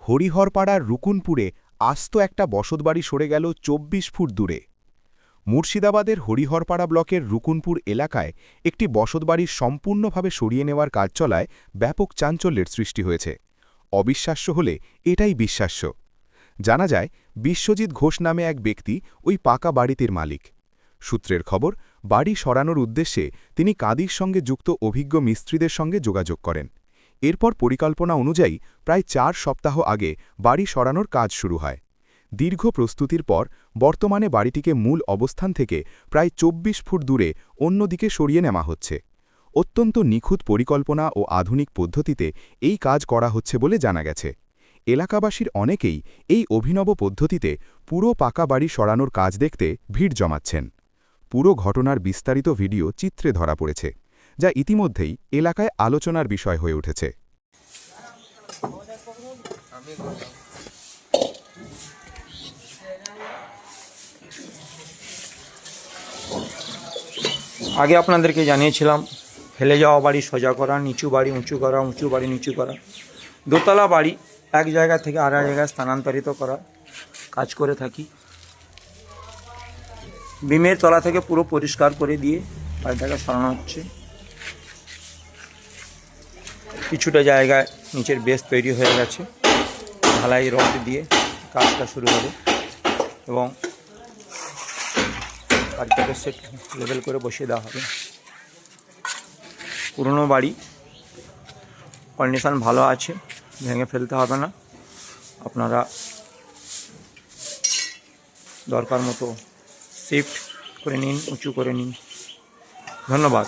হরিহরপাড়ার রুকুনপুরে আস্ত একটা বসতবাড়ি সরে গেল ২৪ ফুট দূরে। মুর্শিদাবাদের হরিহরপাড়া ব্লকের রুকুনপুর এলাকায় একটি বসতবাড়ির সম্পূর্ণভাবে সরিয়ে নেওয়ার কাজ চলায় ব্যাপক চাঞ্চল্যের সৃষ্টি হয়েছে। অবিশ্বাস্য হলে এটাই বিশ্বাস্য। জানা যায়, বিশ্বজিৎ ঘোষ নামে এক ব্যক্তি ওই পাকা বাড়িটির মালিক। সূত্রের খবর, বাড়ি সরানোর উদ্দেশ্যে তিনি কাঁদির সঙ্গে যুক্ত অভিজ্ঞ মিস্ত্রিদের সঙ্গে যোগাযোগ করেন। এরপর পরিকল্পনা অনুযায়ী প্রায় ৪ সপ্তাহ আগে বাড়ি সরানোর কাজ শুরু হয়। দীর্ঘ প্রস্তুতির পর বর্তমানে বাড়িটিকে মূল অবস্থান থেকে প্রায় ২৪ ফুট দূরে অন্যদিকে সরিয়ে নেওয়া হচ্ছে। অত্যন্ত নিখুঁত পরিকল্পনা ও আধুনিক পদ্ধতিতে এই কাজ করা হচ্ছে বলে জানা গেছে। এলাকাবাসীর অনেকেই এই অভিনব পদ্ধতিতে পুরো পাকা বাড়ি সরানোর কাজ দেখতে ভিড় জমাচ্ছেন। পুরো ঘটনার বিস্তারিত ভিডিও চিত্রে ধরা পড়েছে, যা ইতিমধ্যেই এলাকায় আলোচনার বিষয় হয়ে উঠেছে। আগে আপনাদেরকে জানিয়েছিলাম ফেলে যাওয়া বাড়ি সোজা করা, নিচু বাড়ি উঁচু করা, উঁচু বাড়ি নিচু করা, দোতলা বাড়ি এক জায়গা থেকে আর এক জায়গায় স্থানান্তরিত করা কাজ করে থাকি। বিমের তলা থেকে পুরো পরিষ্কার করে দিয়ে বাড়িটাকে সরানো হচ্ছে। কিছুটা জায়গায় নিচের বেস তৈরি হয়ে গেছে, ঢালাই রড দিয়ে কাজটা শুরু হবে এবং বাড়িটাকে সেট লেভেল করে বসিয়ে দেওয়া হবে। পুরনো বাড়ি, কন্ডিশন ভালো আছে, ভেঙে ফেলতে হবে না। আপনারা দরকার মতো শিফট করে নিন, উঁচু করে নিন। ধন্যবাদ।